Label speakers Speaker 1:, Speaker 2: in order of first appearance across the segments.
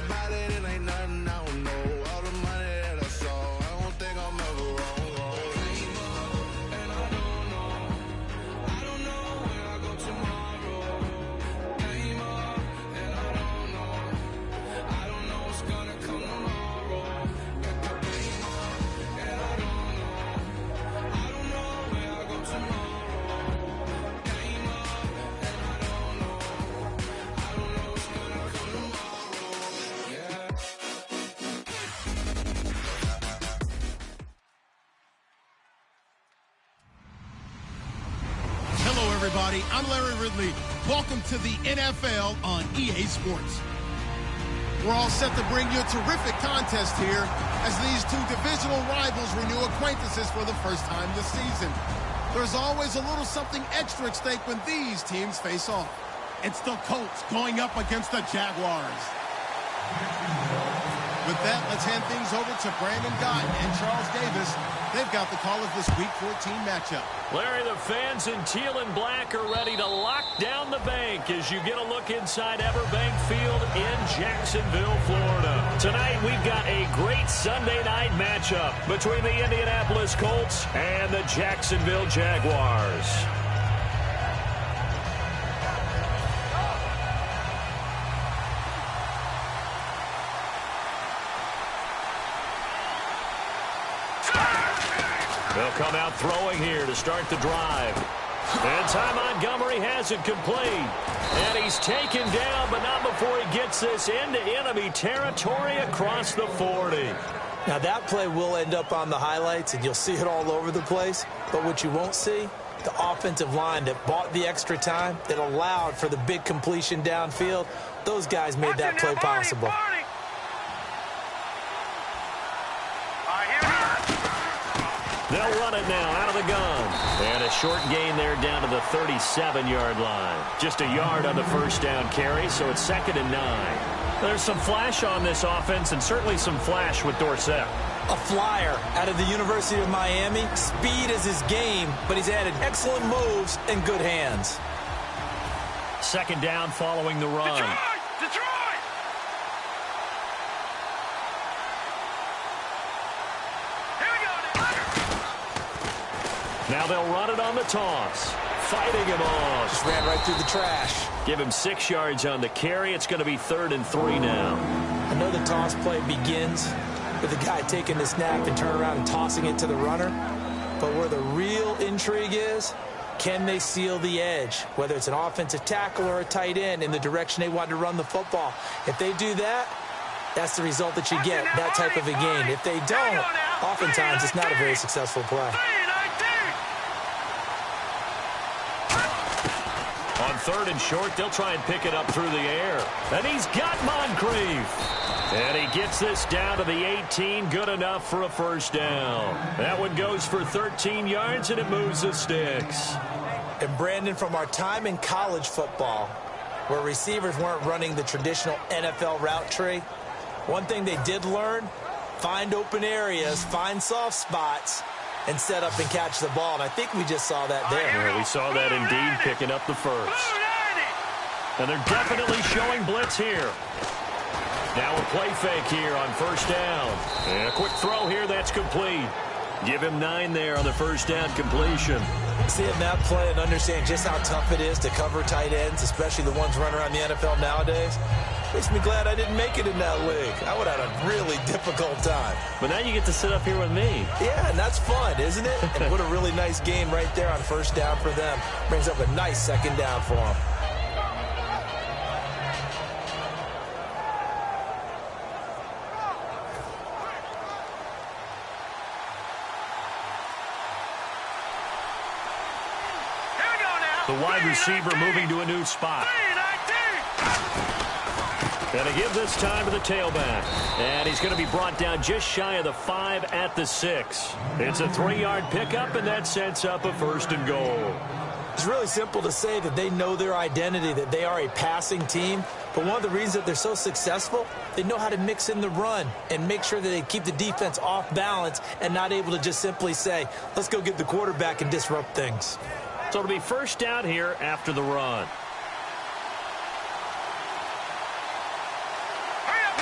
Speaker 1: about it, it ain't nothing I don't know. All the money that I saw, I don't think I'm ever wrong. Came up and I don't know where I go tomorrow. Came up and I don't know what's gonna come tomorrow. Came up and I don't know where I go tomorrow. Came up and I don't know what's gonna come tomorrow. Yeah.
Speaker 2: Hello, everybody. I'm Larry Ridley. Welcome to the NFL on EA Sports. We're all set to bring you a terrific contest here as these two divisional rivals renew acquaintances for the first time this season. There's always a little something extra at stake when these teams face off. It's the Colts going up against the Jaguars. With that, let's hand things over to Brandon Gott and Charles Davis. They've got the call of this Week 14 matchup.
Speaker 3: Larry, the fans in teal and black are ready to lock down the bank as you get a look inside Everbank Field in Jacksonville, Florida. Tonight, we've got a great Sunday night matchup between the Indianapolis Colts and the Jacksonville Jaguars. They'll come out throwing here to start the drive. And Ty Montgomery has it complete. And he's taken down, but not before he gets this into enemy territory across the 40.
Speaker 4: Now that play will end up on the highlights, and you'll see it all over the place. But what you won't see, the offensive line that bought the extra time, that allowed for the big completion downfield, those guys made that play possible.
Speaker 3: They'll run it now out of the gun. And a short gain there down to the 37-yard line. Just a yard on the first down carry, so it's 2nd and 9. There's some flash on this offense and certainly some flash with Dorsett.
Speaker 4: A flyer out of the University of Miami. Speed is his game, but he's added excellent moves and good hands.
Speaker 3: 2nd down following the run.
Speaker 1: Detroit!
Speaker 3: Now they'll run it on the toss. Fighting him off.
Speaker 4: Just ran right through the trash.
Speaker 3: Give him 6 yards on the carry. It's going to be 3rd and 3 now.
Speaker 4: I know the toss play begins with the guy taking the snap and turning around and tossing it to the runner. But where the real intrigue is, can they seal the edge? Whether it's an offensive tackle or a tight end in the direction they want to run the football. If they do that, that's the result that you get, that type of a game. If they don't, oftentimes it's not a very successful play.
Speaker 3: On 3rd and short, they'll try and pick it up through the air. And he's got Moncrief. And he gets this down to the 18, good enough for a first down. That one goes for 13 yards, and it moves the sticks.
Speaker 4: And Brandon, from our time in college football, where receivers weren't running the traditional NFL route tree, one thing they did learn, find open areas, find soft spots, and set up and catch the ball. And I think we just saw that there.
Speaker 3: Yeah, we saw that indeed, picking up the first. And they're definitely showing blitz here. Now a play fake here on first down. And a quick throw here, that's complete. Give him 9 there on the first down completion.
Speaker 4: Seeing that play and understanding just how tough it is to cover tight ends, especially the ones running around the NFL nowadays, makes me glad I didn't make it in that league. I would have had a really difficult time.
Speaker 3: But now you get to sit up here with me.
Speaker 4: Yeah, and that's fun, isn't it? And what a really nice game right there on first down for them. Brings up a nice 2nd down for them.
Speaker 3: The wide receiver moving to a new spot. And to give this time to the tailback. And he's going to be brought down just shy of the 5 at the 6. It's a 3-yard pickup, and that sets up a 1st and goal.
Speaker 4: It's really simple to say that they know their identity, that they are a passing team. But one of the reasons that they're so successful, they know how to mix in the run and make sure that they keep the defense off balance and not able to just simply say, let's go get the quarterback and disrupt things.
Speaker 3: So it'll be first down here after the run.
Speaker 1: Hurry up,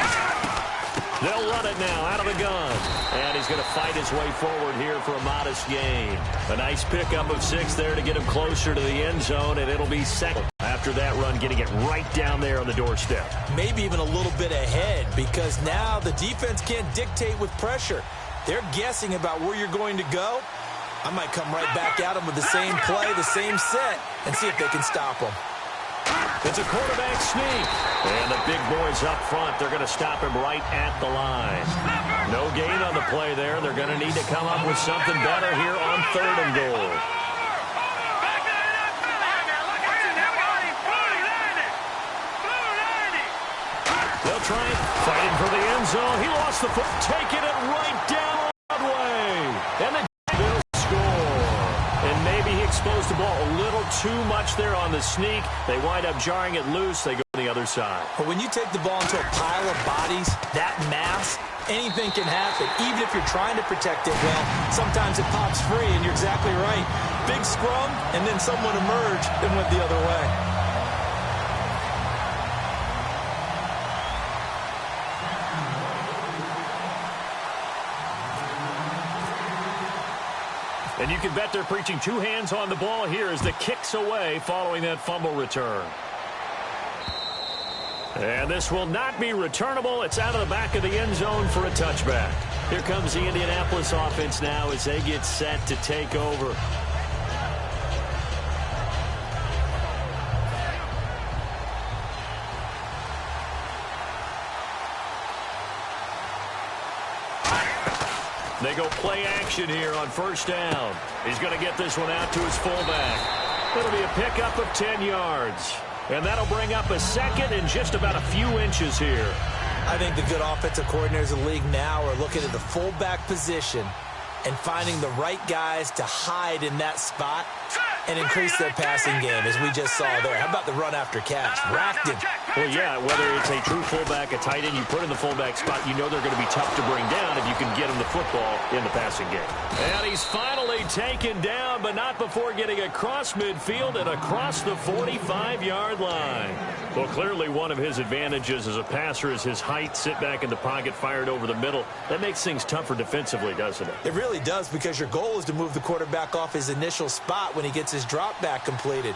Speaker 3: They'll run it now out of the gun. And he's going to fight his way forward here for a modest gain. A nice pickup of 6 there to get him closer to the end zone, and it'll be second. After that run, getting it right down there on the doorstep.
Speaker 4: Maybe even a little bit ahead, because now the defense can't dictate with pressure. They're guessing about where you're going to go. I might come right back at them with the same play, the same set, and see if they can stop them.
Speaker 3: It's a quarterback sneak. And the big boys up front, they're going to stop him right at the line. No gain on the play there. They're going to need to come up with something better here on 3rd and goal. They'll try it. Fighting for the end zone. He lost the foot. Taking it right down Broadway. And the Bills score. And maybe he exposed the ball a little too much there on the sneak. They wind up jarring it loose. They go to the other side.
Speaker 4: But when you take the ball into a pile of bodies, that mass, anything can happen. Even if you're trying to protect it well, sometimes it pops free, and you're exactly right. Big scrum, and then someone emerged and went the other way.
Speaker 3: And you can bet they're preaching 2 hands on the ball here as the kick's away following that fumble return. And this will not be returnable. It's out of the back of the end zone for a touchback. Here comes the Indianapolis offense now as they get set to take over. They go play action here on 1st down. He's going to get this one out to his fullback. It'll be a pickup of 10 yards. And that'll bring up a second and just about a few inches here.
Speaker 4: I think the good offensive coordinators in the league now are looking at the fullback position and finding the right guys to hide in that spot and increase their passing game, as we just saw there. How about the run after catch? Racked him.
Speaker 3: Well, yeah, whether it's a true fullback, a tight end you put in the fullback spot, you know they're going to be tough to bring down if you can get him the football in the passing game. And he's finally taken down, but not before getting across midfield and across the 45-yard line. Well, clearly one of his advantages as a passer is his height, sit back in the pocket, fired over the middle. That makes things tougher defensively, doesn't it?
Speaker 4: It really does, because your goal is to move the quarterback off his initial spot when he gets his drop back completed.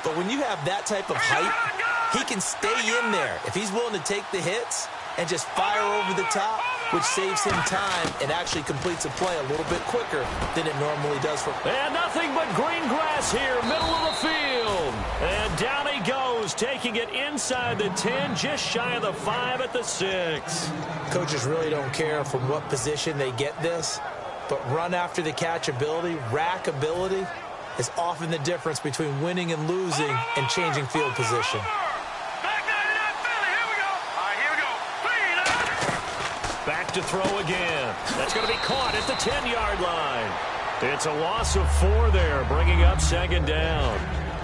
Speaker 4: But when you have that type of height, he can stay in there if he's willing to take the hits and just fire over the top, which saves him time and actually completes a play a little bit quicker than it normally does for him.
Speaker 3: And nothing but green grass here, middle of the field. And down he goes, taking it inside the 10, just shy of the 5 at the 6.
Speaker 4: Coaches really don't care from what position they get this, but run after the catch ability, rack ability, is often the difference between winning and losing and changing field position.
Speaker 3: Back to throw again. That's going to be caught at the 10-yard line. It's a loss of 4 there, bringing up 2nd down.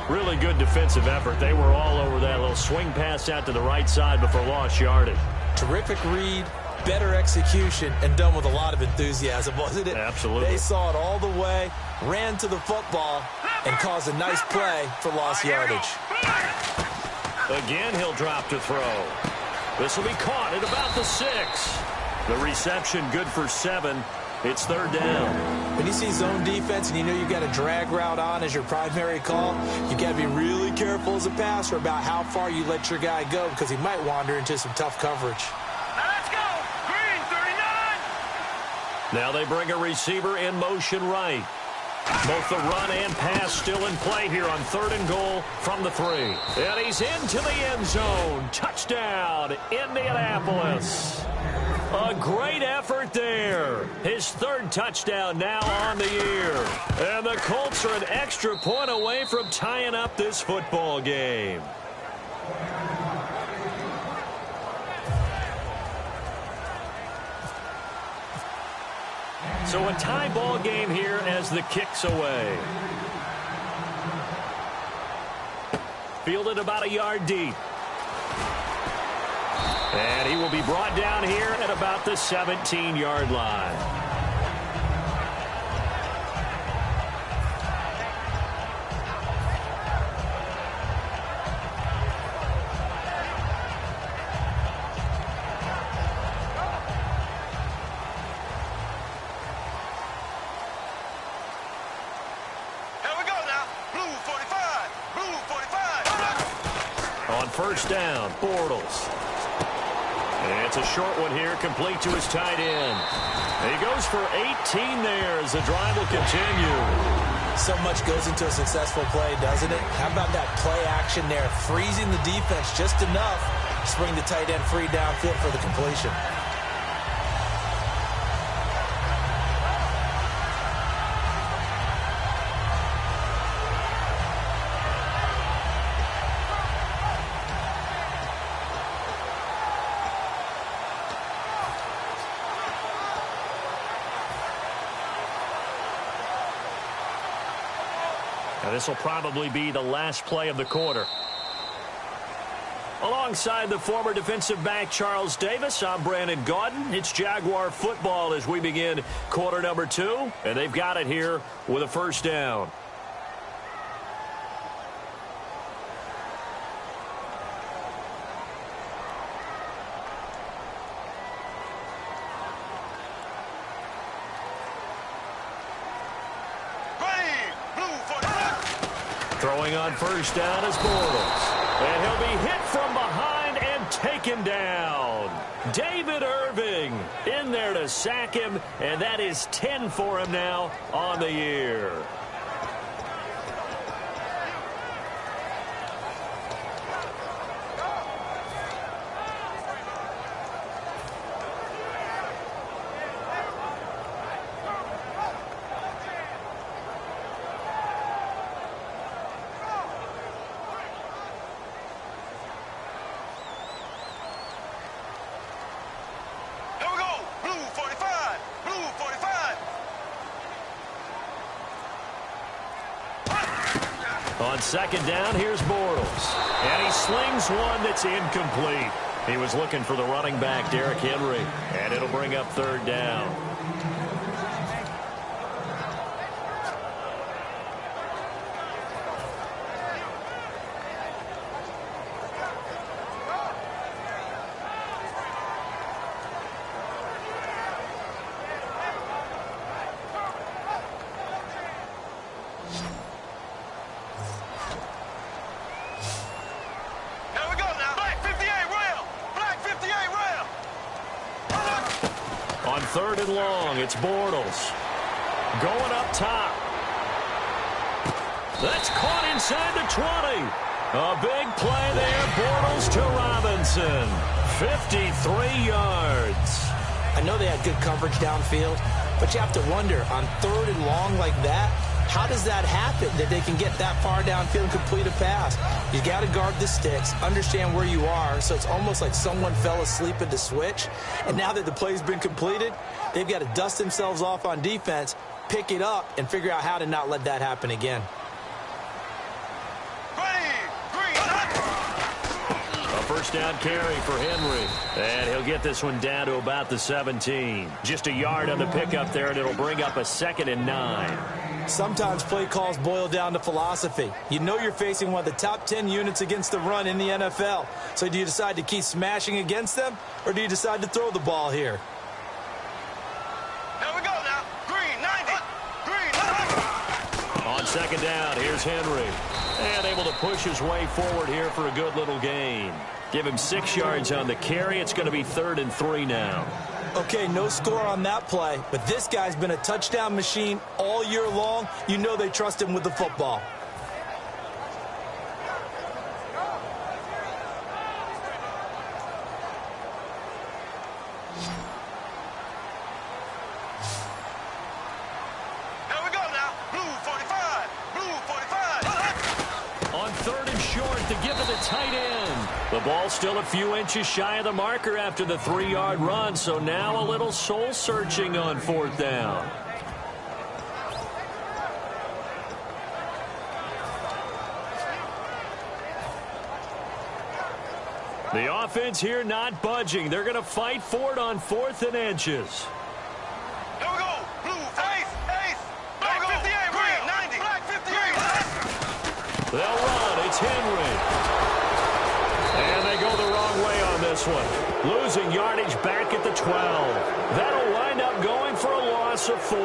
Speaker 3: Really good defensive effort. They were all over that little swing pass out to the right side before lost yardage.
Speaker 4: Terrific read, better execution, and done with a lot of enthusiasm, wasn't it?
Speaker 3: Absolutely.
Speaker 4: They saw it all the way, ran to the football, and caused a nice play for lost yardage.
Speaker 3: Again, he'll drop to throw. This will be caught at about the 6. The reception good for 7. It's 3rd down.
Speaker 4: When you see zone defense and you know you've got a drag route on as your primary call, you've got to be really careful as a passer about how far you let your guy go, because he might wander into some tough coverage.
Speaker 5: Now let's go. Green 39.
Speaker 3: Now they bring a receiver in motion right. Both the run and pass still in play here on 3rd and goal from the 3. And he's into the end zone. Touchdown, Indianapolis. A great effort there. His 3rd touchdown now on the year. And the Colts are an extra point away from tying up this football game. So a tie ball game here as the kick's away. Fielded about a yard deep. And he will be brought down here at about the 17-yard line. first down. Bortles. And it's a short one here, complete to his tight end. He goes for 18 there as the drive will continue.
Speaker 4: So much goes into a successful play, doesn't it? How about that play action there, freezing the defense just enough to bring the tight end free downfield for the completion.
Speaker 3: Now this will probably be the last play of the quarter. Alongside the former defensive back Charles Davis, I'm Brandon Gaudin. It's Jaguar football as we begin quarter number 2, and they've got it here with a first down. Throwing on first down is Bortles. And he'll be hit from behind and taken down. David Irving in there to sack him, and that is 10 for him now on the year. On second down, here's Bortles. And he slings one that's incomplete. He was looking for the running back, Derrick Henry. And it'll bring up third down. On third and long, it's Bortles. Going up top. That's caught inside the 20. A big play there. Bortles to Robinson. 53 yards.
Speaker 4: I know they had good coverage downfield, but you have to wonder, on third and long like that, how does that happen, that they can get that far downfield and complete a pass? You got to guard the sticks, understand where you are, so it's almost like someone fell asleep at the switch, and now that the play's been completed, they've got to dust themselves off on defense, pick it up, and figure out how to not let that happen again.
Speaker 3: First down carry for Henry. And he'll get this one down to about the 17. Just a yard on the pickup there, and it'll bring up a 2nd and 9.
Speaker 4: Sometimes play calls boil down to philosophy. You know you're facing one of the top 10 units against the run in the NFL. So do you decide to keep smashing against them, or do you decide to throw the ball here?
Speaker 5: Here we go now. Green, 90. Green, 90.
Speaker 3: On second down, here's Henry. And able to push his way forward here for a good little gain. Give him 6 yards on the carry. It's going to be 3rd and 3 now.
Speaker 4: Okay, no score on that play, but this guy's been a touchdown machine all year long. You know they trust him with the football.
Speaker 5: Here we go now. Blue 45. Blue 45.
Speaker 3: On 3rd and short to give to the tight end. The ball still a few inches shy of the marker after the 3-yard run, so now a little soul-searching on 4th down. The offense here not budging. They're going to fight for it on 4th and inches.
Speaker 5: Here we go. Blue 8. Black 58. Green 90. Black 58.
Speaker 3: They'll run. It's Henry. And they go the wrong way on this one. Losing yardage back at the 12. That'll wind up going for a loss of 4.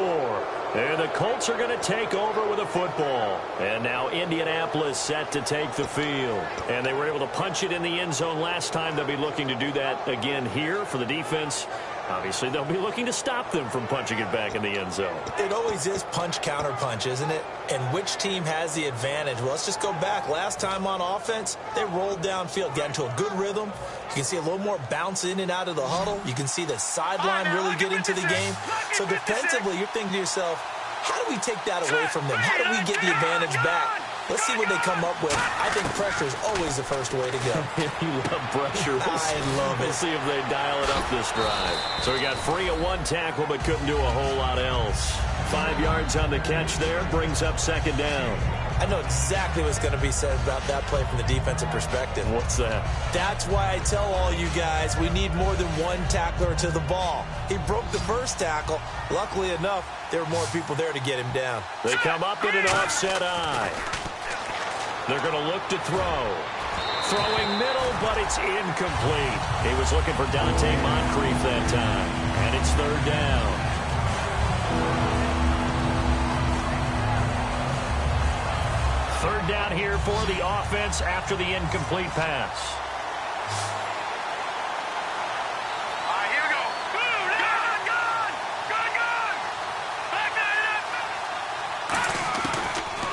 Speaker 3: And the Colts are going to take over with a football. And now Indianapolis set to take the field. And they were able to punch it in the end zone last time. They'll be looking to do that again here for the defense. Obviously, they'll be looking to stop them from punching it back in the end zone.
Speaker 4: It always is punch-counter-punch, isn't it? And which team has the advantage? Well, let's just go back. Last time on offense, they rolled downfield, got into a good rhythm. You can see a little more bounce in and out of the huddle. You can see the sideline really get into the game. So defensively, you're thinking to yourself, how do we take that away from them? How do we get the advantage back? Let's see what they come up with. I think pressure is always the first way to go.
Speaker 3: You love pressure.
Speaker 4: I love it.
Speaker 3: We'll see if they dial it up this drive. So we got free of 1 tackle, but couldn't do a whole lot else. 5 yards on the catch there, brings up 2nd down.
Speaker 4: I know exactly what's going to be said about that play from the defensive perspective.
Speaker 3: What's that?
Speaker 4: That's why I tell all you guys we need more than 1 tackler to the ball. He broke the first tackle. Luckily enough, there were more people there to get him down.
Speaker 3: They come up in an offset eye. They're going to look to throw. Throwing middle, but it's incomplete. He was looking for Dante Moncrief that time. And it's 3rd down. Third down here for the offense after the incomplete pass.
Speaker 5: All right, here we go. Gun!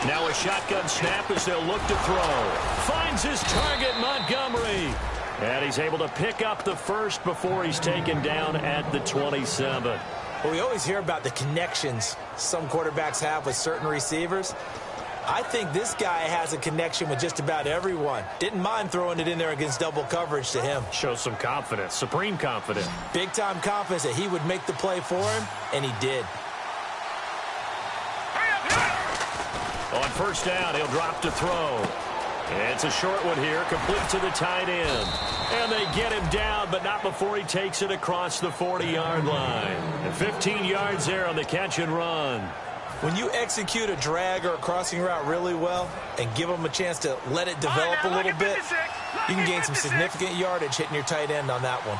Speaker 3: Now a shotgun snap as they'll look to throw. Finds his target, Montgomery. And he's able to pick up the first before he's taken down at the 27.
Speaker 4: Well, we always hear about the connections some quarterbacks have with certain receivers. I think this guy has a connection with just about everyone. Didn't mind throwing it in there against double coverage to him.
Speaker 3: Shows some confidence, supreme confidence.
Speaker 4: Big-time confidence that he would make the play for him, and he did.
Speaker 3: On 1st down, he'll drop to throw. It's a short one here, complete to the tight end. And they get him down, but not before he takes it across the 40-yard line. And 15 yards there on the catch and run.
Speaker 4: When you execute a drag or a crossing route really well and give them a chance to let it develop a little bit, you can gain some significant yardage hitting your tight end on that one.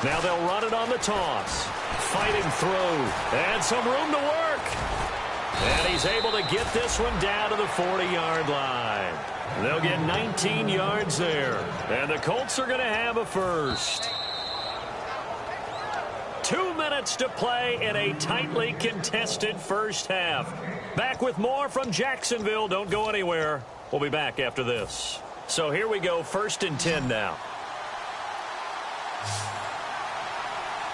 Speaker 3: Now they'll run it on the toss. Fighting through. And some room to work. And he's able to get this one down to the 40-yard line. They'll get 19 yards there. And the Colts are going to have a first. 2 minutes to play in a tightly contested first half. Back with more from Jacksonville. Don't go anywhere. We'll be back after this. So here we go, 1st and 10 now.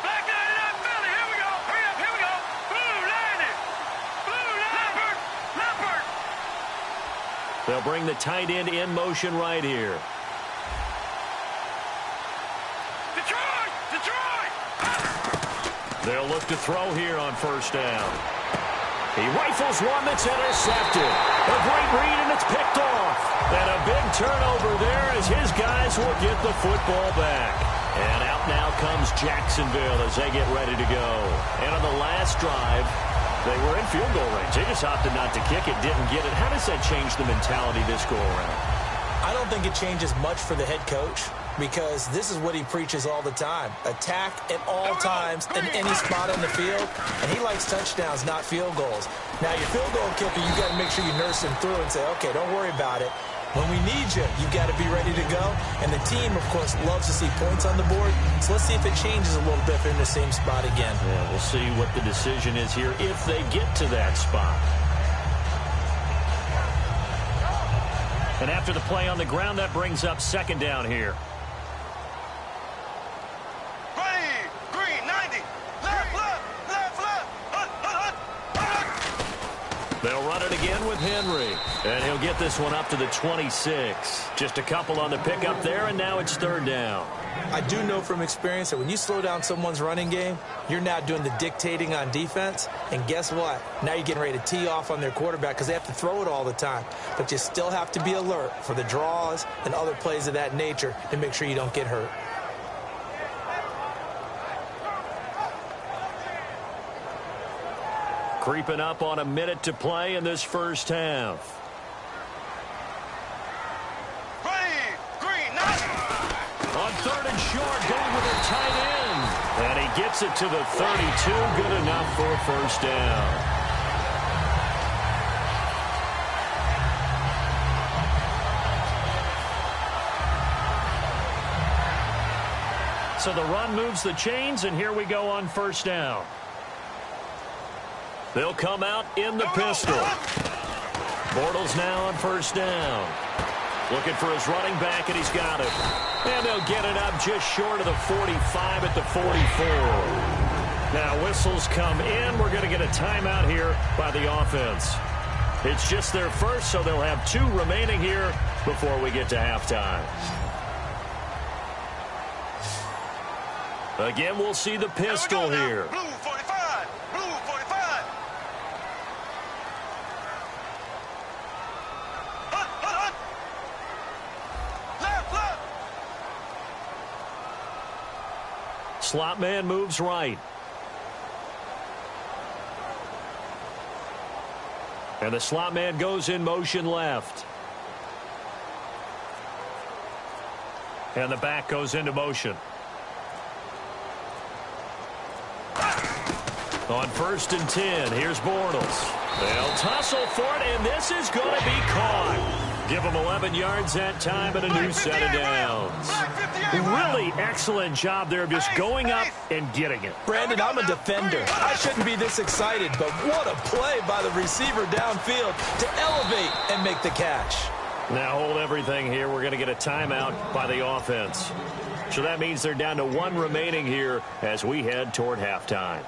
Speaker 5: Back to that Philly. Here we go. Hurry up. Here we go. Blue landing. Blue Leopard. Leopard.
Speaker 3: They'll bring the tight end in motion right here.
Speaker 5: Detroit. Detroit.
Speaker 3: They'll look to throw here on 1st down. He rifles one that's intercepted. A great read, and it's picked off. And a big turnover there as his guys will get the football back. And out now comes Jacksonville as they get ready to go. And on the last drive, they were in field goal range. They just opted not to kick it, didn't get it. How does that change the mentality this go-around?
Speaker 4: I don't think it changes much for the head coach because this is what he preaches all the time. Attack at all times in any spot on the field, and he likes touchdowns, not field goals. Now, your field goal kicker, you got to make sure you nurse him through and say, okay, don't worry about it. When we need you, you've got to be ready to go. And the team, of course, loves to see points on the board. So let's see if it changes a little bit if they're in the same spot again.
Speaker 3: Yeah, we'll see what the decision is here if they get to that spot. And after the play on the ground, that brings up 2nd down here.
Speaker 5: Ready. Green. 90. Left.
Speaker 3: They'll run it again with Henry. And he'll get this one up to the 26. Just a couple on the pickup there, and now it's 3rd down.
Speaker 4: I do know from experience that when you slow down someone's running game, you're now doing the dictating on defense. And guess what? Now you're getting ready to tee off on their quarterback because they have to throw it all the time. But you still have to be alert for the draws and other plays of that nature to make sure you don't get hurt.
Speaker 3: Creeping up on a minute to play in this first half. short, going with it tight end. And he gets it to the 32. Good enough for a first down. So the run moves the chains, and here we go on first down. They'll come out in the pistol. Bortles now on first down. Looking for his running back, and he's got it. And they'll get it up just short of the 45 at the 44. Now whistles come in. We're going to get a timeout here by the offense. It's just their first, so they'll have 2 remaining here before we get to halftime. Again, we'll see the pistol here.
Speaker 5: Blue 45. Blue 45. Hut. Left.
Speaker 3: Slot man moves right. And the slot man goes in motion left. And the back goes into motion. On 1st and 10, here's Bortles. They'll tussle for it, and this is going to be caught. Give them 11 yards that time and a new set of downs. Really excellent job there of just going up and getting it.
Speaker 4: Brandon, I'm a defender. I shouldn't be this excited, but what a play by the receiver downfield to elevate and make the catch.
Speaker 3: Now hold everything here. We're going to get a timeout by the offense. So that means they're down to 1 remaining here as we head toward halftime.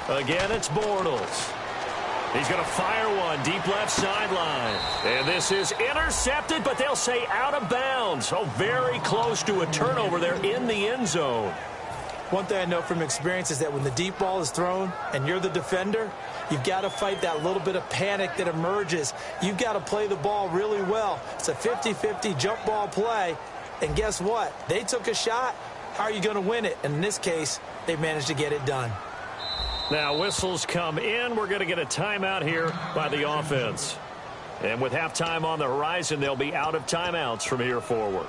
Speaker 3: Again, it's Bortles. He's going to fire one deep left sideline. And this is intercepted, but they'll say out of bounds. Oh, very close to a turnover there in the end zone.
Speaker 4: One thing I know from experience is that when the deep ball is thrown and you're the defender, you've got to fight that little bit of panic that emerges. You've got to play the ball really well. It's a 50-50 jump ball play. And guess what? They took a shot. How are you going to win it? And in this case, they managed to get it done.
Speaker 3: Now whistles come in. We're going to get a timeout here by the offense. And with halftime on the horizon, they'll be out of timeouts from here forward.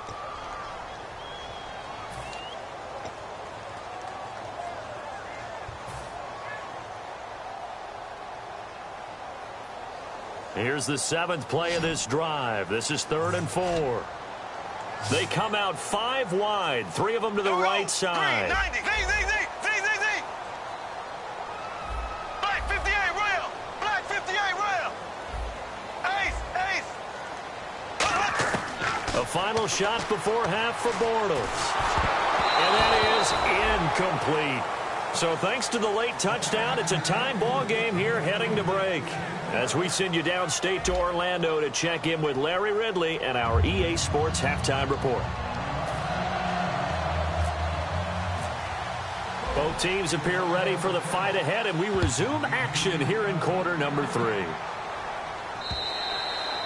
Speaker 3: Here's the 7th play of this drive. This is 3rd and 4. They come out 5 wide, 3 of them to the right side.
Speaker 5: Black 58 rail. Black 58 rail. Ace.
Speaker 3: A final shot before half for Bortles. And that is incomplete. So thanks to the late touchdown, it's a tie ball game here heading to break. As we send you downstate to Orlando to check in with Larry Ridley and our EA Sports Halftime Report. Both teams appear ready for the fight ahead, and we resume action here in quarter number 3.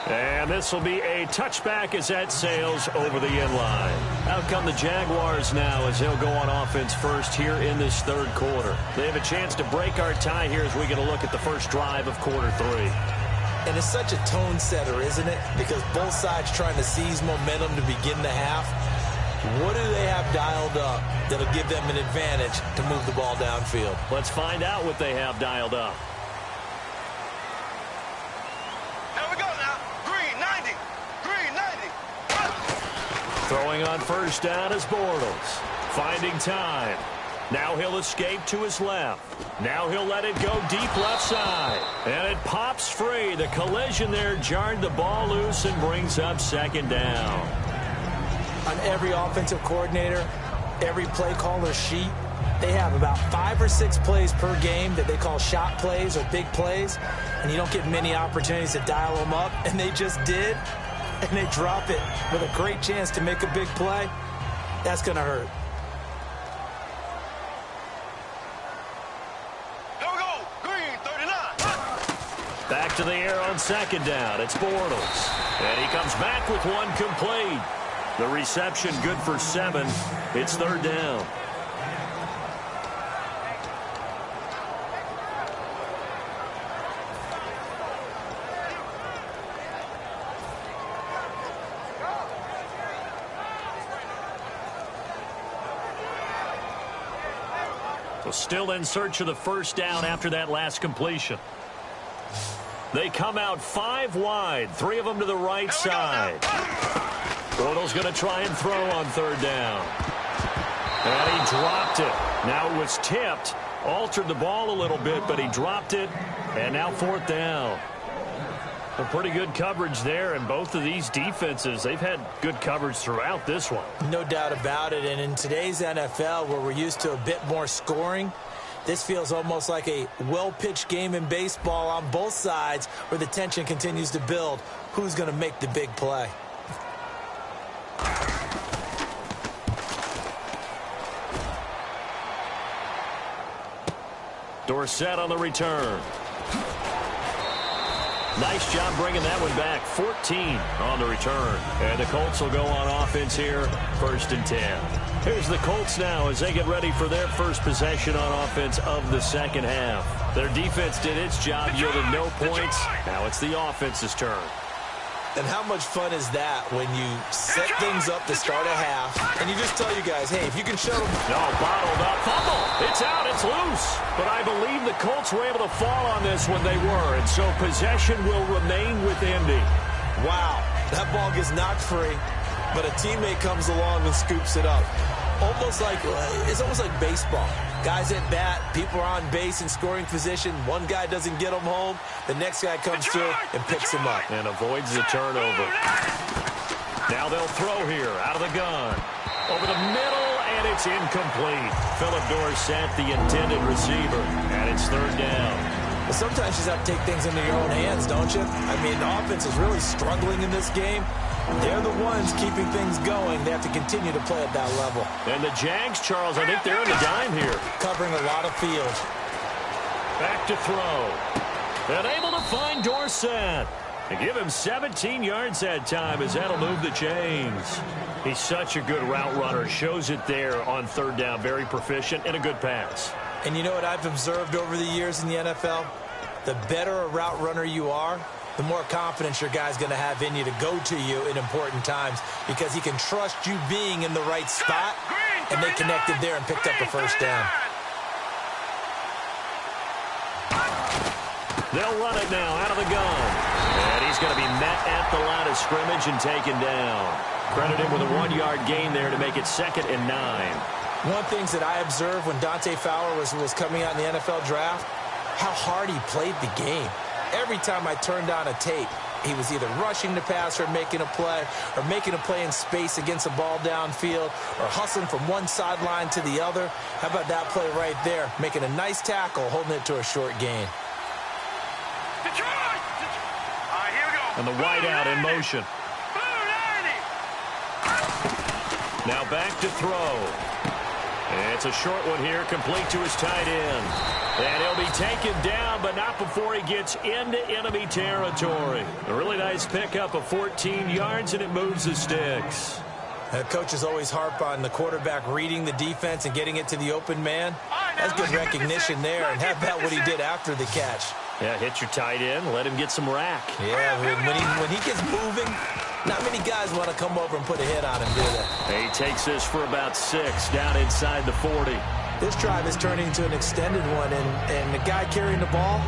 Speaker 3: And this will be a touchback as that sails over the end line. Out come the Jaguars now as they'll go on offense first here in this 3rd quarter. They have a chance to break our tie here as we get a look at the first drive of quarter 3.
Speaker 4: And it's such a tone setter, isn't it? Because both sides trying to seize momentum to begin the half. What do they have dialed up that'll give them an advantage to move the ball downfield?
Speaker 3: Let's find out what they have dialed up. Throwing on first down is Bortles. Finding time. Now he'll escape to his left. Now he'll let it go deep left side. And it pops free. The collision there jarred the ball loose and brings up 2nd down.
Speaker 4: On every offensive coordinator, every play caller sheet, they have about 5 or 6 plays per game that they call shot plays or big plays. And you don't get many opportunities to dial them up. And they just did. And they drop it with a great chance to make a big play. That's going to hurt.
Speaker 5: Here we go. Green
Speaker 3: Back to the air on second down. It's Bortles. And he comes back with one complete. The reception good for 7. It's third down. So still in search of the first down after that last completion. They come out 5 wide, 3 of them to the right side. Bortles going to try and throw on third down. And he dropped it. Now it was tipped, altered the ball a little bit, but he dropped it, and now fourth down. A pretty good coverage there, and both of these defenses, they've had good coverage throughout this one.
Speaker 4: No doubt about it, and in today's NFL, where we're used to a bit more scoring, this feels almost like a well-pitched game in baseball on both sides where the tension continues to build. Who's going to make the big play?
Speaker 3: Dorsett on the return. Nice job bringing that one back. 14 on the return. And the Colts will go on offense here, 1st and 10. Here's the Colts now as they get ready for their first possession on offense of the second half. Their defense did its job, yielded no points. Now it's the offense's turn.
Speaker 4: And how much fun is that when you set things up to start a half and you just tell you guys, hey, if you can show them.
Speaker 3: No, bottled up. Fumble. It's out. It's loose. But I believe the Colts were able to fall on this when they were. And so possession will remain with Indy.
Speaker 4: Wow. That ball gets knocked free, but a teammate comes along and scoops it up. It's almost like baseball. Guys at bat, people are on base in scoring position. One guy doesn't get them home. The next guy comes through and picks him up.
Speaker 3: And avoids the turnover. Now they'll throw here out of the gun. Over the middle, and it's incomplete. Philip Dorsett, the intended receiver. And it's third down.
Speaker 4: But sometimes you just have to take things into your own hands, don't you? I mean, the offense is really struggling in this game. They're the ones keeping things going. They have to continue to play at that level.
Speaker 3: And the Jags, Charles, I think they're in the dime here.
Speaker 4: Covering a lot of field.
Speaker 3: Back to throw. And able to find Dorsett. And give him 17 yards that time as that'll move the chains. He's such a good route runner. Shows it there on third down. Very proficient and a good pass.
Speaker 4: And you know what I've observed over the years in the NFL? The better a route runner you are, the more confidence your guy's going to have in you to go to you in important times because he can trust you being in the right spot, and they connected there and picked up the first down.
Speaker 3: They'll run it now out of the gun. And he's going to be met at the line of scrimmage and taken down. Credit him with a 1-yard gain there to make it 2nd and 9.
Speaker 4: One of the things that I observed when Dante Fowler was coming out in the NFL draft, how hard he played the game. Every time I turned on a tape, he was either rushing the pass or making a play in space against a ball downfield or hustling from one sideline to the other. How about that play right there? Making a nice tackle, holding it to a short gain.
Speaker 5: Detroit! All right, here we go.
Speaker 3: And the wideout in motion. Now back to throw. It's a short one here, complete to his tight end. And he'll be taken down, but not before he gets into enemy territory. A really nice pickup of 14 yards, and it moves the sticks.
Speaker 4: Coaches always harp on the quarterback reading the defense and getting it to the open man. That's good recognition there, and how about what he did after the catch?
Speaker 3: Yeah, hit your tight end, let him get some rack.
Speaker 4: Yeah, when he gets moving, not many guys want to come over and put a hit on him, do they?
Speaker 3: He takes this for about 6 down inside the 40.
Speaker 4: This drive is turning into an extended one, and the guy carrying the ball,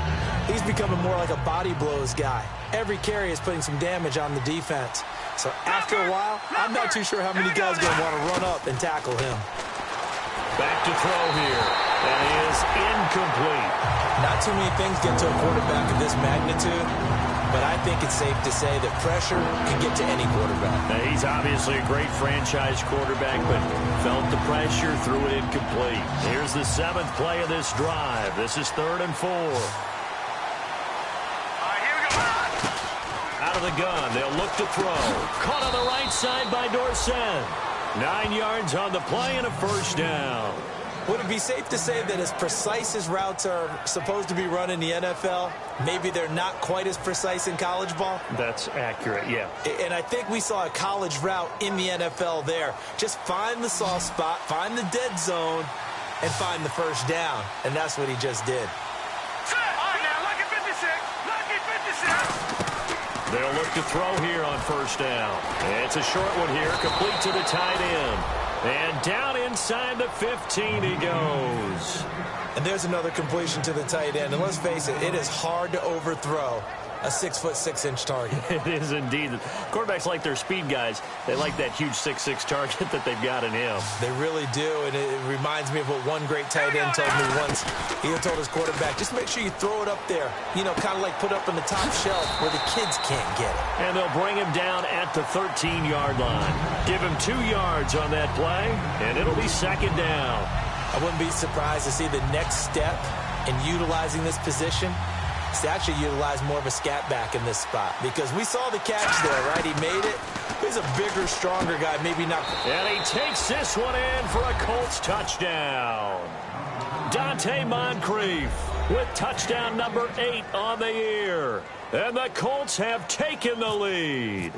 Speaker 4: he's becoming more like a body blows guy. Every carry is putting some damage on the defense. So after a while, I'm not too sure how many guys are going to want to run up and tackle him.
Speaker 3: Back to throw here. That is incomplete.
Speaker 4: Not too many things get to a quarterback of this magnitude, but I think it's safe to say that pressure can get to any quarterback.
Speaker 3: Now, he's obviously a great franchise quarterback, but felt the pressure, threw it incomplete. Here's the 7th play of this drive. This is 3rd and 4. Out of the gun, they'll look to throw. Caught on the right side by Dorsett. 9 yards on the play and a first down.
Speaker 4: Would it be safe to say that as precise as routes are supposed to be run in the NFL, maybe they're not quite as precise in college ball?
Speaker 3: That's accurate, yeah.
Speaker 4: And I think we saw a college route in the NFL there. Just find the soft spot, find the dead zone, and find the first down. And that's what he just did.
Speaker 5: Set. All right, now, lucky 56. Lucky 56.
Speaker 3: They'll look to throw here on first down. It's a short one here, complete to the tight end. And down inside the 15 he goes.
Speaker 4: And there's another completion to the tight end. And let's face it, it is hard to overthrow a 6'6" target.
Speaker 3: It is indeed. Quarterbacks like their speed guys. They like that huge 6'6" target that they've got in him.
Speaker 4: They really do, and it reminds me of what one great tight end told me once. He told his quarterback, just make sure you throw it up there, you know, kind of like put up on the top shelf where the kids can't get it.
Speaker 3: And they'll bring him down at the 13-yard line. Give him 2 yards on that play, and it'll be second down.
Speaker 4: I wouldn't be surprised to see the next step in utilizing this position is to actually utilize more of a scat back in this spot, because we saw the catch there, right? He made it. He's a bigger, stronger guy, maybe not.
Speaker 3: And he takes this one in for a Colts touchdown. Dante Moncrief with touchdown number 8 on the year. And the Colts have taken the lead.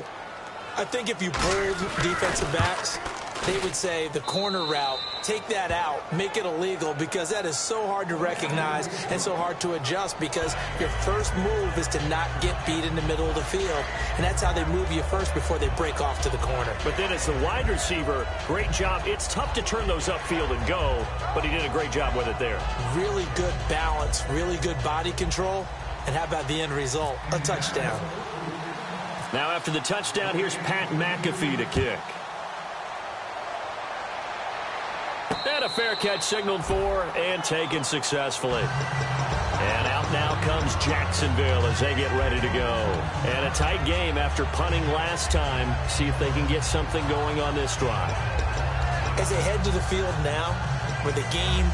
Speaker 4: I think if you pulled defensive backs, they would say the corner route, take that out, make it illegal, because that is so hard to recognize and so hard to adjust, because your first move is to not get beat in the middle of the field. And that's how they move you first before they break off to the corner.
Speaker 3: But then as the wide receiver, great job. It's tough to turn those upfield and go, but he did a great job with it there.
Speaker 4: Really good balance, really good body control. And how about the end result? A touchdown.
Speaker 3: Now after the touchdown, here's Pat McAfee to kick. And a fair catch signaled for and taken successfully. And out now comes Jacksonville as they get ready to go. And a tight game after punting last time. See if they can get something going on this drive.
Speaker 4: As they head to the field now, with the game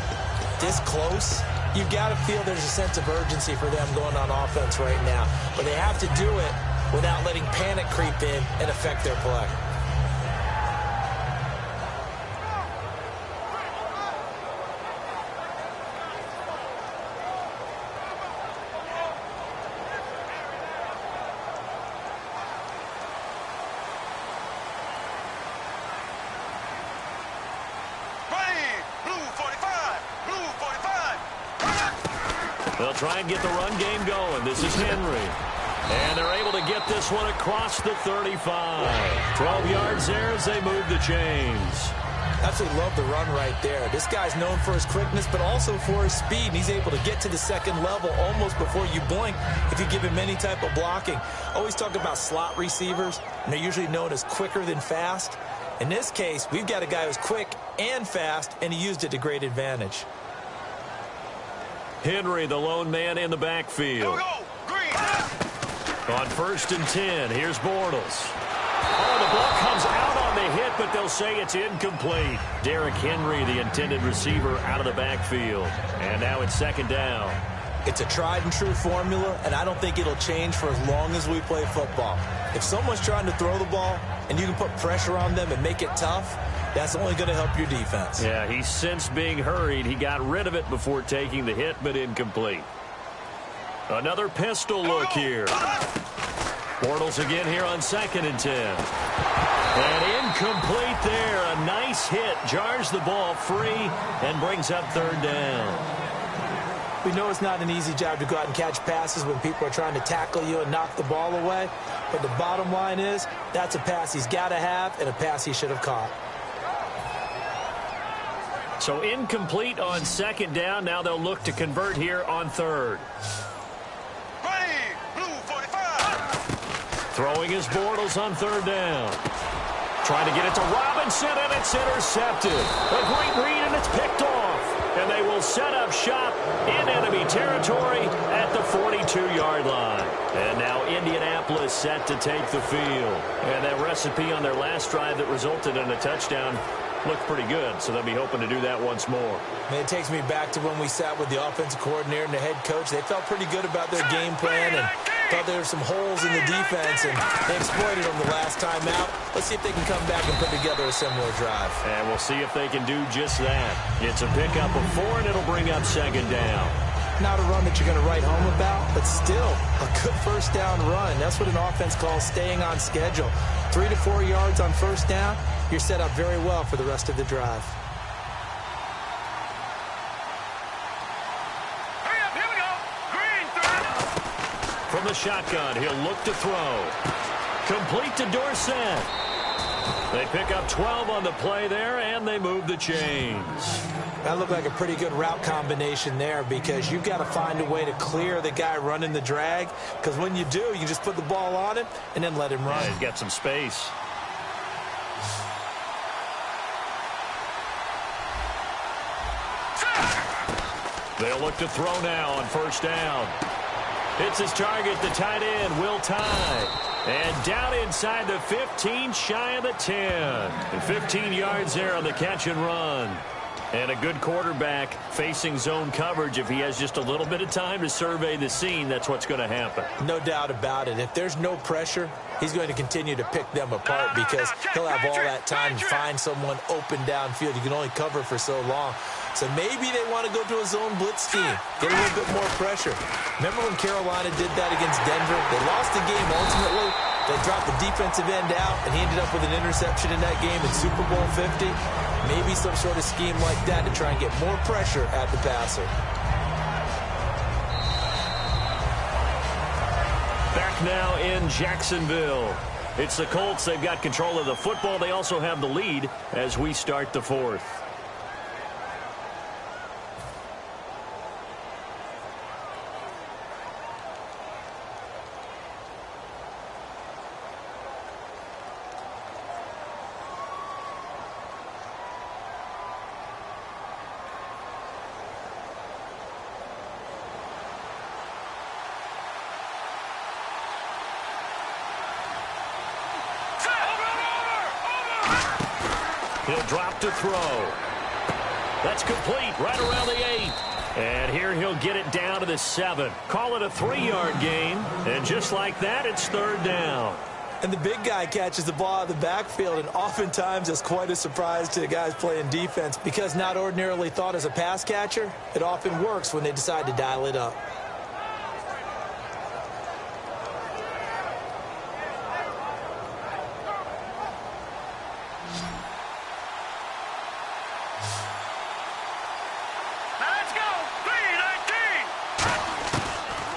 Speaker 4: this close, you've got to feel there's a sense of urgency for them going on offense right now. But they have to do it without letting panic creep in and affect their play.
Speaker 3: They'll try and get the run game going. This is Henry. And they're able to get this one across the 35. 12 yards there as they move the chains.
Speaker 4: Absolutely love the run right there. This guy's known for his quickness, but also for his speed. And he's able to get to the second level almost before you blink if you give him any type of blocking. Always talk about slot receivers, and they're usually known as quicker than fast. In this case, we've got a guy who's quick and fast, and he used it to great advantage.
Speaker 3: Henry, the lone man in the backfield. On 1st and 10, here's Bortles. Oh, the ball comes out on the hit, but they'll say it's incomplete. Derrick Henry, the intended receiver, out of the backfield. And now it's second down.
Speaker 4: It's a tried-and-true formula, and I don't think it'll change for as long as we play football. If someone's trying to throw the ball and you can put pressure on them and make it tough, that's only going to help your defense.
Speaker 3: Yeah, he's since being hurried. He got rid of it before taking the hit, but incomplete. Another pistol look here. Bortles again here on 2nd and 10. And incomplete there. A nice hit. Jars the ball free and brings up 3rd down.
Speaker 4: We know it's not an easy job to go out and catch passes when people are trying to tackle you and knock the ball away. But the bottom line is, that's a pass he's got to have and a pass he should have caught.
Speaker 3: So incomplete on 2nd down. Now they'll look to convert here on 3rd. Throwing his Bortles on 3rd down. Trying to get it to Robinson, and it's intercepted. A great read, and it's picked off. And they will set up shop in enemy territory at the 42-yard line. And now Indianapolis set to take the field. And that recipe on their last drive that resulted in a touchdown looked pretty good, so they'll be hoping to do that once more.
Speaker 4: Man, it takes me back to when we sat with the offensive coordinator and the head coach. They felt pretty good about their game plan, and Thought there were some holes in the defense, and they exploited them the last time out. Let's see if they can come back and put together a similar drive.
Speaker 3: And we'll see if they can do just that. It's a pickup of 4, and it'll bring up second down.
Speaker 4: Not a run that you're going to write home about, but still a good first down run. That's what an offense calls staying on schedule. 3 to 4 yards on first down, you're set up very well for the rest of the drive.
Speaker 5: Hurry up, here we go. Green,
Speaker 3: From the shotgun, he'll look to throw. Complete to Dorsett. They pick up 12 on the play there, and they move the chains.
Speaker 4: That looked like a pretty good route combination there, because you've got to find a way to clear the guy running the drag, because when you do, you just put the ball on him and then let him run.
Speaker 3: Yeah, he's got some space. They'll look to throw now on first down. Hits his target, the tight end, Will Tye. And down inside the 15, shy of the 10. And 15 yards there on the catch and run. And a good quarterback facing zone coverage. If he has just a little bit of time to survey the scene, that's what's going to happen.
Speaker 4: No doubt about it. If there's no pressure, he's going to continue to pick them apart, because he'll have all that time to find someone open downfield. You can only cover for so long. So maybe they want to go to a zone blitz scheme, get a little bit more pressure. Remember when Carolina did that against Denver? They lost the game ultimately. They dropped the defensive end out, and he ended up with an interception in that game in Super Bowl 50. Maybe some sort of scheme like that to try and get more pressure at the passer.
Speaker 3: Back now in Jacksonville. It's the Colts. They've got control of the football. They also have the lead as we start the fourth. He'll drop to throw. That's complete right around the 8. And here he'll get it down to the 7. Call it a 3-yard gain. And just like that, it's third down.
Speaker 4: And the big guy catches the ball out of the backfield, and oftentimes it's quite a surprise to the guys playing defense, because not ordinarily thought as a pass catcher, it often works when they decide to dial it up.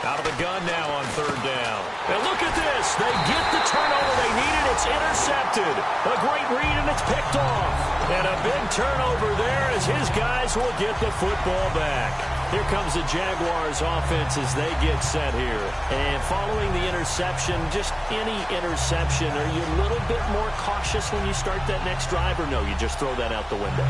Speaker 3: Out of the gun now on third down. And look at this. They get the turnover they needed. It's intercepted. A great read, and it's picked off. And a big turnover there as his guys will get the football back. Here comes the Jaguars offense as they get set here. And following the interception, just any interception, are you a little bit more cautious when you start that next drive, or no, you just throw that out the window?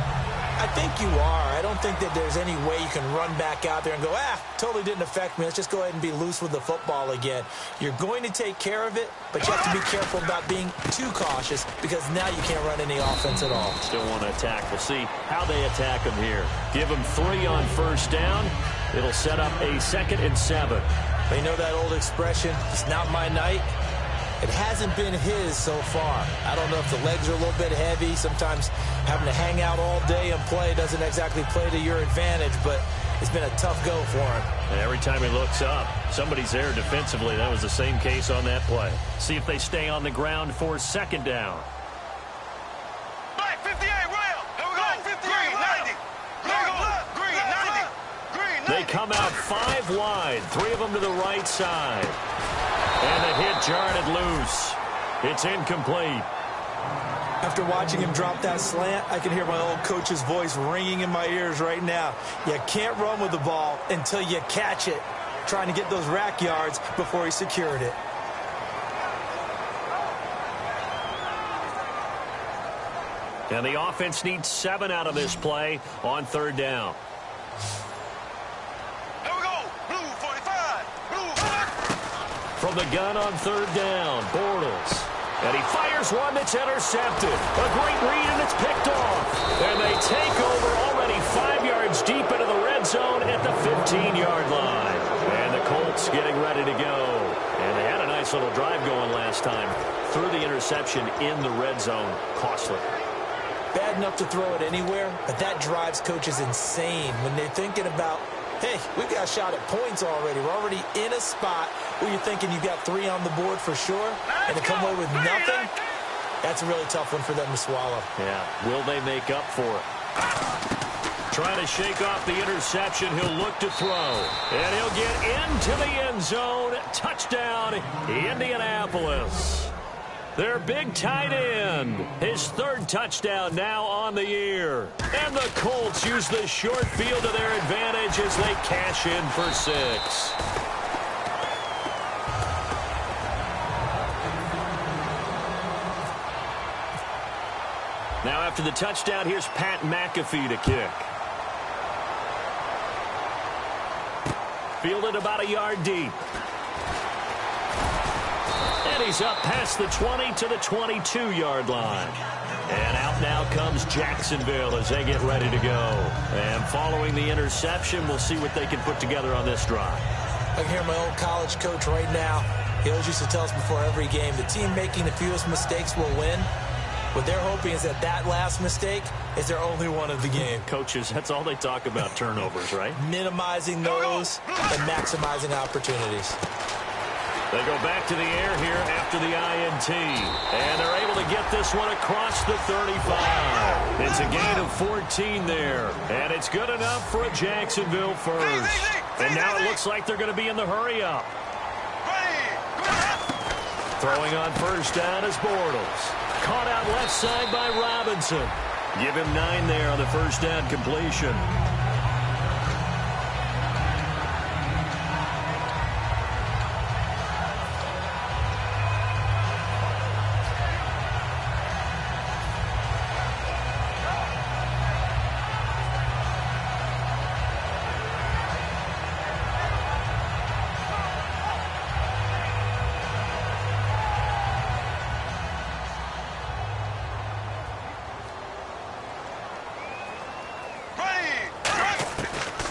Speaker 4: I think you are. I don't think that there's any way you can run back out there and go, totally didn't affect me. Let's just go ahead and be loose with the football again. You're going to take care of it, but you have to be careful about being too cautious, because now you can't run any offense at all.
Speaker 3: Still want to attack. We'll see how they attack him here. Give him 3 on first down. It'll set up a 2nd and 7.
Speaker 4: They know that old expression, it's not my night. It hasn't been his so far. I don't know if the legs are a little bit heavy. Sometimes having to hang out all day and play doesn't exactly play to your advantage, but it's been a tough go for him.
Speaker 3: And every time he looks up, somebody's there defensively. That was the same case on that play. See if they stay on the ground for 2nd down.
Speaker 5: Black 58, Royal. Here we go. Black 58, green 90. Green 90. Green 90.
Speaker 3: They come out 5 wide, 3 of them to the right side. And the hit jarred it loose. It's incomplete.
Speaker 4: After watching him drop that slant, I can hear my old coach's voice ringing in my ears right now. You can't run with the ball until you catch it. Trying to get those rack yards before he secured it.
Speaker 3: And the offense needs 7 out of this play on third down.
Speaker 5: Here we go. Blue 45. Blue 45.
Speaker 3: From the gun on third down, Bortles. And he fires one that's intercepted. A great read, and it's picked off. And they take over already 5 yards deep into the red zone at the 15-yard line. And the Colts getting ready to go. And they had a nice little drive going last time. Threw the interception in the red zone. Costly.
Speaker 4: Bad enough to throw it anywhere, but that drives coaches insane when they're thinking about, hey, we've got a shot at points already. We're already in a spot where you're thinking you've got 3 on the board for sure, and to come away with nothing, that's a really tough one for them to swallow.
Speaker 3: Yeah, will they make up for it? Trying to shake off the interception. He'll look to throw. And he'll get into the end zone. Touchdown, Indianapolis. Their big tight end. His 3rd touchdown now on the year. And the Colts use the short field to their advantage as they cash in for 6. Now after the touchdown, here's Pat McAfee to kick. Fielded about a yard deep. And he's up past the 20 to the 22-yard line. And out now comes Jacksonville as they get ready to go. And following the interception, we'll see what they can put together on this drive.
Speaker 4: I can hear my old college coach right now. He always used to tell us before every game, the team making the fewest mistakes will win. What they're hoping is that that last mistake is their only one of the game.
Speaker 3: Coaches, that's all they talk about, turnovers, right?
Speaker 4: Minimizing those and maximizing opportunities.
Speaker 3: They go back to the air here after the INT. And they're able to get this one across the 35. It's a gain of 14 there. And it's good enough for a Jacksonville first. And now it looks like they're going to be in the hurry-up. Throwing on first down is Bortles. Caught out left side by Robinson. Give him 9 there on the first down completion.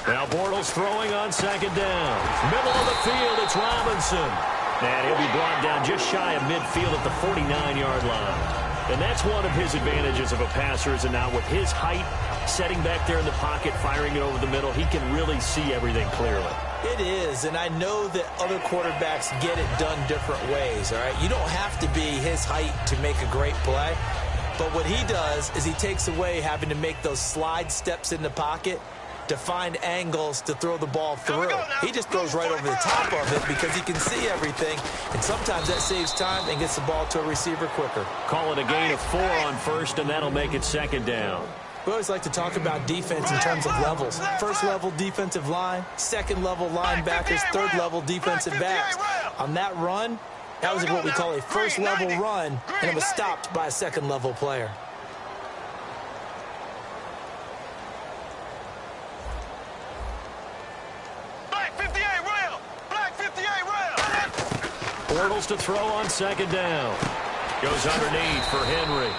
Speaker 3: Now Bortles throwing on second down. Middle of the field, it's Robinson. And he'll be brought down just shy of midfield at the 49-yard line. And that's one of his advantages of a passer, is that now with his height, setting back there in the pocket, firing it over the middle, he can really see everything clearly.
Speaker 4: It is, and I know that other quarterbacks get it done different ways, all right? You don't have to be his height to make a great play. But what he does is he takes away having to make those slide steps in the pocket to find angles to throw the ball through. He just throws right over the top of it because he can see everything, and sometimes that saves time and gets the ball to a receiver quicker.
Speaker 3: Call it a gain of 4 on first, and that'll make it second down.
Speaker 4: We always like to talk about defense in terms of levels. First level defensive line, second level linebackers, third level defensive backs. On that run, that was what we call a first level run, and it was stopped by a second level player.
Speaker 3: Bortles to throw on second down. Goes underneath for Henry.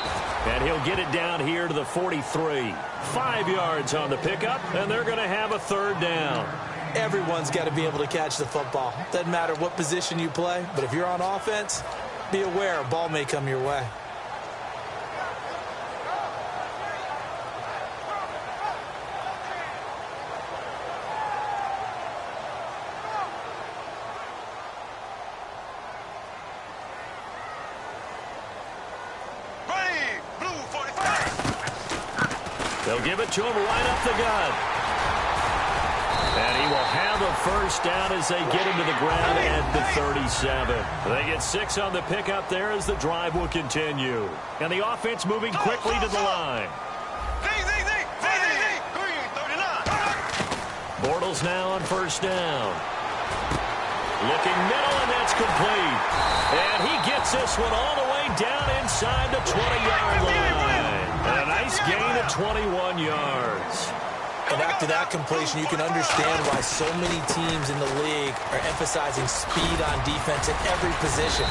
Speaker 3: And he'll get it down here to the 43. 5 yards on the pickup, and they're going to have a third down.
Speaker 4: Everyone's got to be able to catch the football. Doesn't matter what position you play, but if you're on offense, be aware a ball may come your way.
Speaker 3: They'll give it to him right up the gut. And he will have a first down as they get him to the ground at the 37. They get 6 on the pickup there as the drive will continue. And the offense moving quickly to the line. Bortles now on first down. Looking middle, and that's complete. And he gets this one all the way down inside the 20-yard line. And a nice gain of 21 yards.
Speaker 4: And after that completion, you can understand why so many teams in the league are emphasizing speed on defense at every position.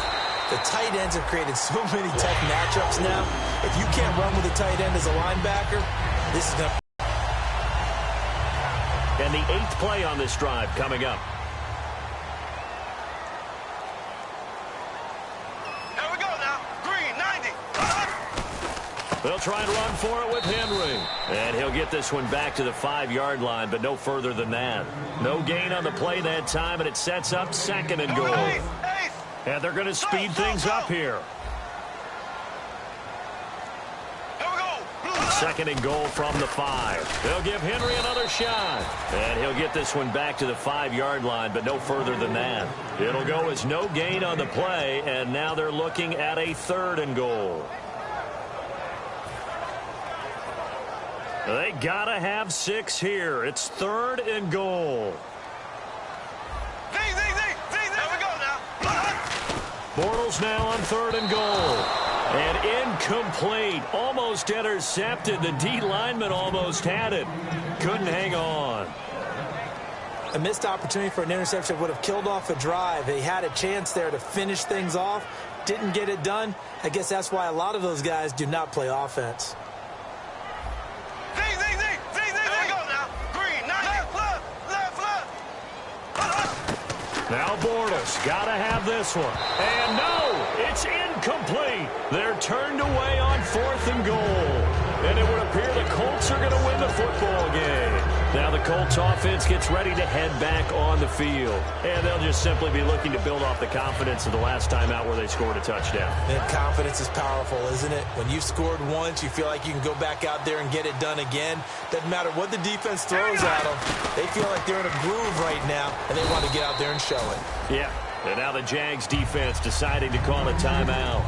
Speaker 4: The tight ends have created so many tough matchups now. If you can't run with a tight end as a linebacker, this is going to...
Speaker 3: And the 8th play on this drive coming up. They'll try and run for it with Henry. And he'll get this one back to the 5-yard line, but no further than that. No gain on the play that time, and it sets up 2nd and goal. And they're going to speed things up here. 2nd and goal from the 5. They'll give Henry another shot. And he'll get this one back to the 5-yard line, but no further than that. It'll go as no gain on the play, and now they're looking at a 3rd and goal. They gotta have 6 here. It's 3rd and goal. Bortles now on 3rd and goal. And incomplete. Almost intercepted. The D lineman almost had it. Couldn't hang on.
Speaker 4: A missed opportunity for an interception would have killed off a drive. They had a chance there to finish things off. Didn't get it done. I guess that's why a lot of those guys do not play offense.
Speaker 3: Now Bortles got to have this one. And no, it's incomplete. They're turned away on 4th and goal. And it would appear the Colts are going to win the football game. Now the Colts offense gets ready to head back on the field. And they'll just simply be looking to build off the confidence of the last time out where they scored a touchdown.
Speaker 4: And confidence is powerful, isn't it? When you've scored once, you feel like you can go back out there and get it done again. Doesn't matter what the defense throws at them. They feel like they're in a groove right now, and they want to get out there and show it.
Speaker 3: Yeah, and now the Jags defense deciding to call a timeout.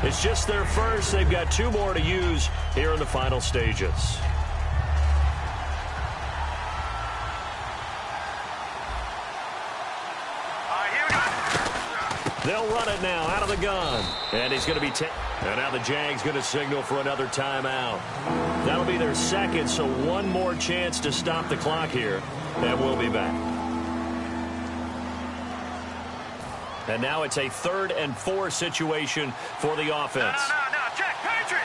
Speaker 3: It's just their first. They've got 2 more to use here in the final stages. They'll run it now out of the gun. And he's going to be and now the Jags going to signal for another timeout. That'll be their 2nd, so 1 more chance to stop the clock here. And we'll be back. And now it's a 3rd and 4 situation for the offense.
Speaker 5: No, Jack, Patriot.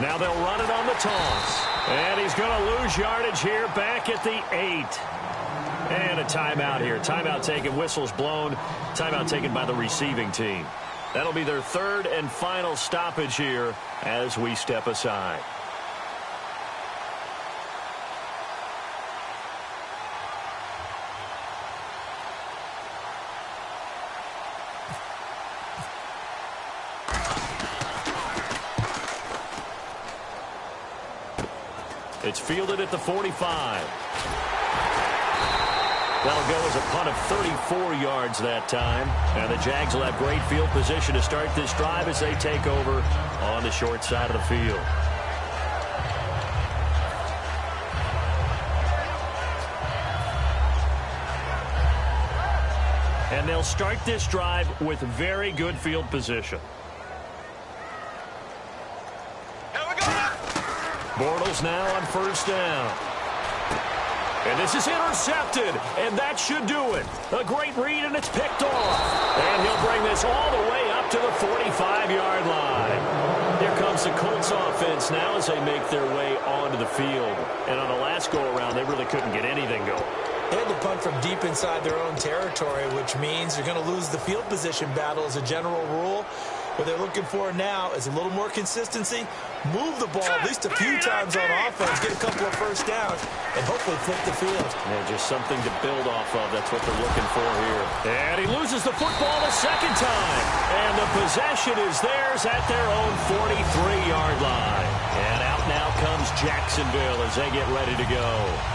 Speaker 3: Now they'll run it on the toss. And he's going to lose yardage here back at the 8. And a timeout here. Timeout taken, whistles blown. Timeout taken by the receiving team. That'll be their 3rd and final stoppage here as we step aside. It's fielded at the 45. That'll go as a punt of 34 yards that time. And the Jags will have great field position to start this drive as they take over on the short side of the field. And they'll start this drive with very good field position. Bortles now on 1st down. And this is intercepted, and that should do it. A great read, and it's picked off. And he'll bring this all the way up to the 45-yard line. Here comes the Colts offense now as they make their way onto the field. And on the last go-around, they really couldn't get anything going.
Speaker 4: They had to punt from deep inside their own territory, which means you're going to lose the field position battle as a general rule. What they're looking for now is a little more consistency, move the ball at least a few times on offense, get a couple of 1st downs, and hopefully flip the field.
Speaker 3: Yeah, just something to build off of. That's what they're looking for here. And he loses the football the 2nd time. And the possession is theirs at their own 43-yard line. And out now comes Jacksonville as they get ready to go.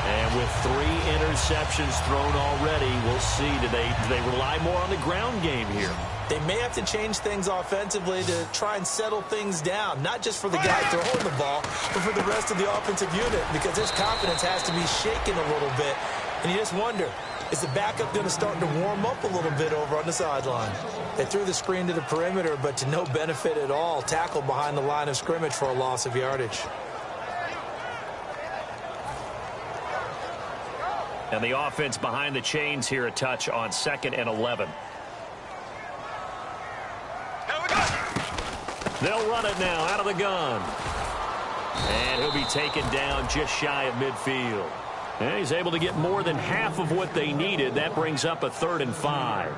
Speaker 3: And with 3 interceptions thrown already, we'll see. Do they rely more on the ground game here?
Speaker 4: They may have to change things offensively to try and settle things down, not just for the guy throwing the ball, but for the rest of the offensive unit, because his confidence has to be shaken a little bit. And you just wonder, is the backup going to start to warm up a little bit over on the sideline? They threw the screen to the perimeter, but to no benefit at all. Tackled behind the line of scrimmage for a loss of yardage.
Speaker 3: And the offense behind the chains here a touch on 2nd and 11. They'll run it now out of the gun. And he'll be taken down just shy of midfield. And he's able to get more than half of what they needed. That brings up a 3rd and 5.